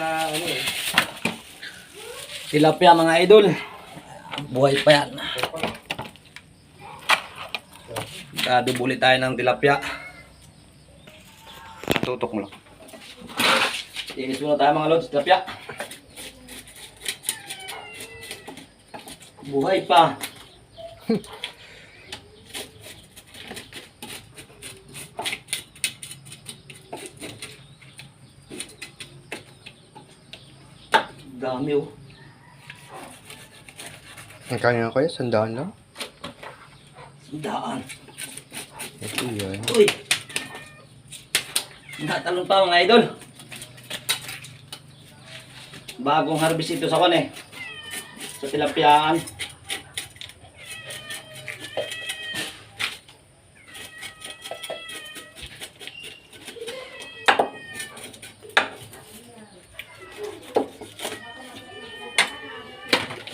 sa ano eh. Tilapia mga idol. Buhay pa yan. Dadubuli tayo ng tilapia. Tutok mo lang. Inis muna tayo mga lods, tilapia. Buhay pa. Dami oh. Ang kanya ko yun, sandaan lang. Sandaan. Ito yan. Uy! Natalon pa mga idol. Bagong harvest ito sa kon eh. Sa tilapiyaan.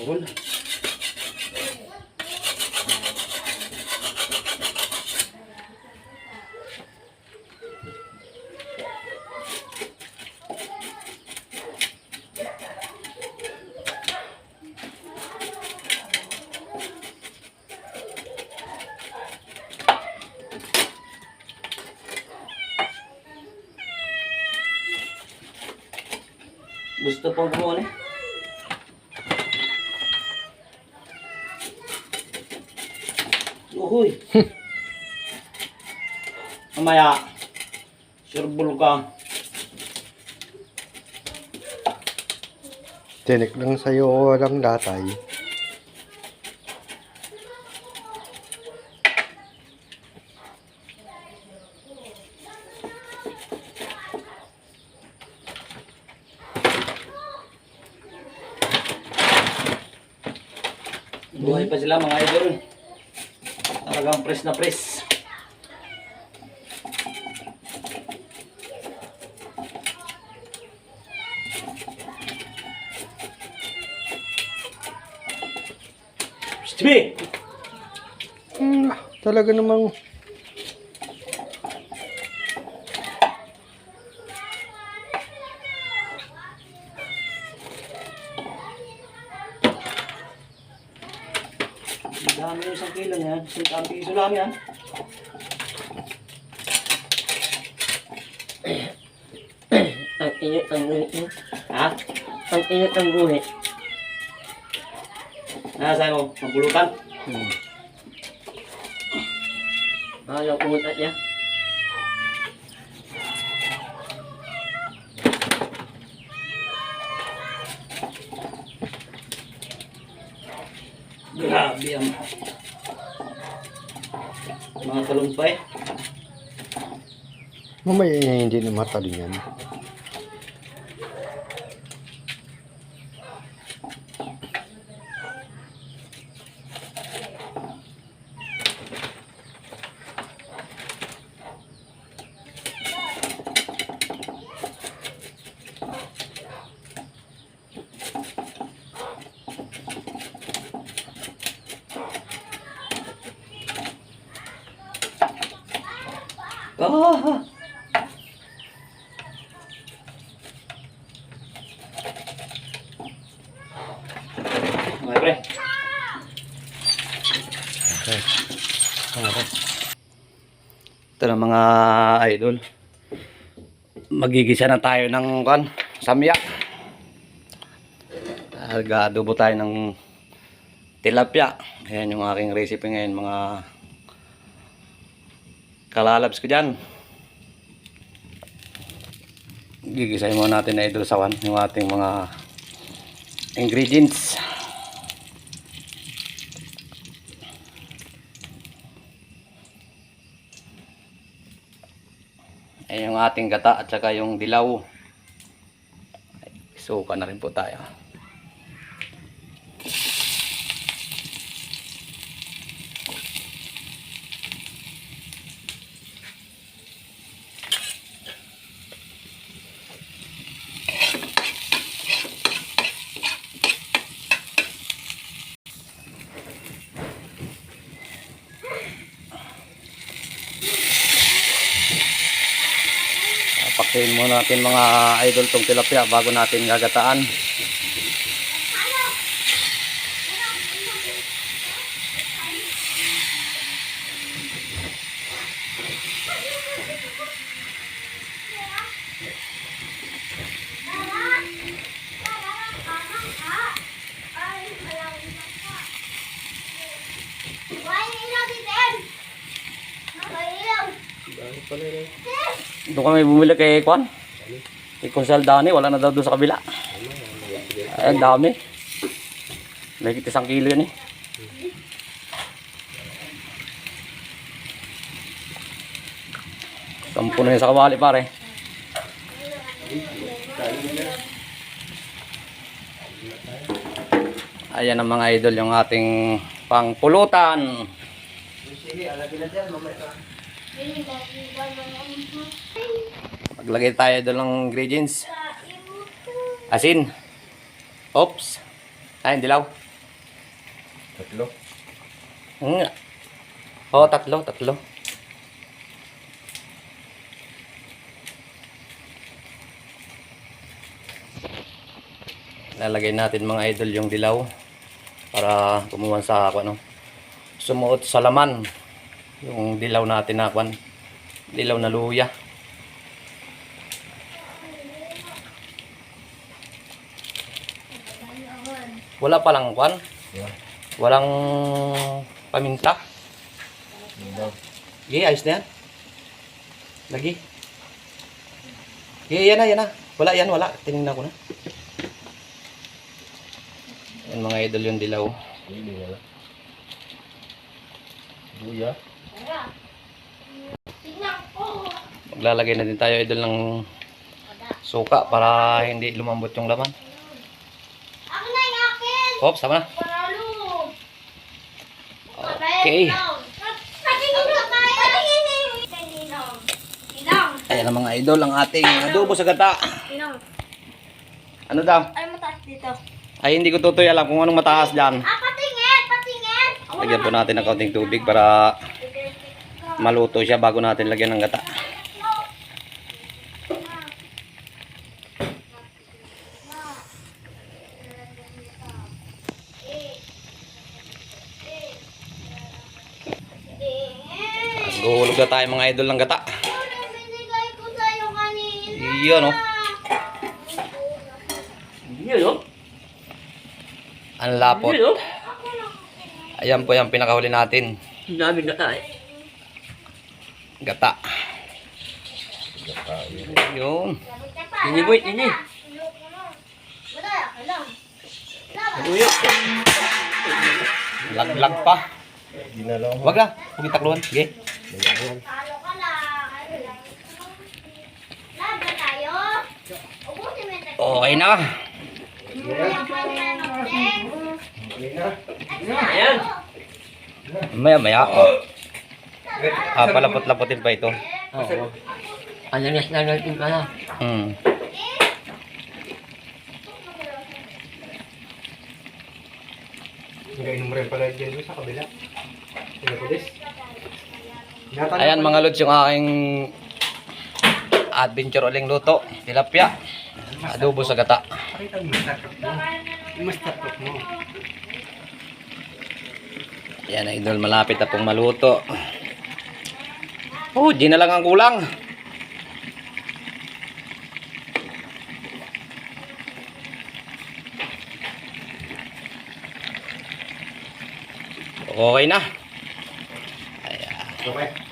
Cool. Gusto pong kumuha eh. Uhuy. Mamaya. Surbol ka. Tinik lang sa'yo walang latay. Buhay pa sila mga idol. Talagang press na press. Steve! Talaga namang Dami yung 1 kilo niyan. 1 piso lang yan. Ang init ang guhit mo. Ha? Ang init ang guhit. Nasa mo? Mabulutan? Ayaw pumunta niya. Grabe ang mga talumpay. mamaya hindi na matalo yan. Ah! Okay, pre. Okay. Okay. Ito na mga idol. Magigisa na tayo ng samya. Nag-adobo tayo ng tilapia. Ayan yung aking recipe ngayon mga kalalabs ko dyan. Gigisahin muna natin na idol sawan yung ating mga ingredients. Ayan yung ating gata at saka yung dilaw. Suka na rin po tayo. Gigisahin muna natin mga idol tong tilapia bago natin gagataan. Doon kami bumili kay Kwan. Kay Consal Dani, wala na daw doon sa kabila. Ay, ang dami. May 1 kilo yun eh. Sampu na yun sa kabali pare. Ayan ang mga idol yung ating pangpulutan. Maglagay tayo doon ng ingredients. Asin. Oops. Ay, dilaw. 3. Oo, 3. Lalagay natin mga idol yung dilaw para kumuha sa ano, sumuot sa laman yung dilaw natin na kwan, dilaw na luya. Wala palang kwan, walang paminta. Okay, ayos na yan. Lagi. Okay, yan na. Wala yan, wala. Tinignan ko na. Yan mga idol yung dilaw. Buya. Maglalagay na din tayo idol ng suka para hindi lumambot yung laman. Hop, sama na. Okay. Ayan ang mga idol ang ating adobo sa gata. Ano daw? Ay, mataas dito. Ay, hindi ko tutoy alam kung anong mataas dyan. Patingin! Lagyan po natin ng kaunting tubig para maluto siya bago natin lagyan ng gata. Guhulog na tayo mga idol ng gata. Binigay ko sa'yo kanina. Iyon o. Yun, oh. Ang lapot. Yun, oh. Ayan po yung pinakahuli natin. Dami na tayo. Gata. Yun. Ini, boy, ini. Wala, alam. Uyok. Laglag pa. Ginalaw mo. Wag lang. Huwag itakluhan. Sige. Talo ka lang. Laban tayo. Ubusin mo yung tag- Okay na. Ayan. Maya. Palapot-lapotin pa ito. Oo. Alanas na natin pala. Gainom mo rin pala dyan sa kabila. Pinapulis. Ayan mga lods yung aking adventure uling luto. Tilapia. Adobo sa gata. Pakita mo, masarap mo. Masarap mo. Ayan idol, malapit na pong maluto. Oh, di na lang ang kulang. Okay na. Ayan. Okay.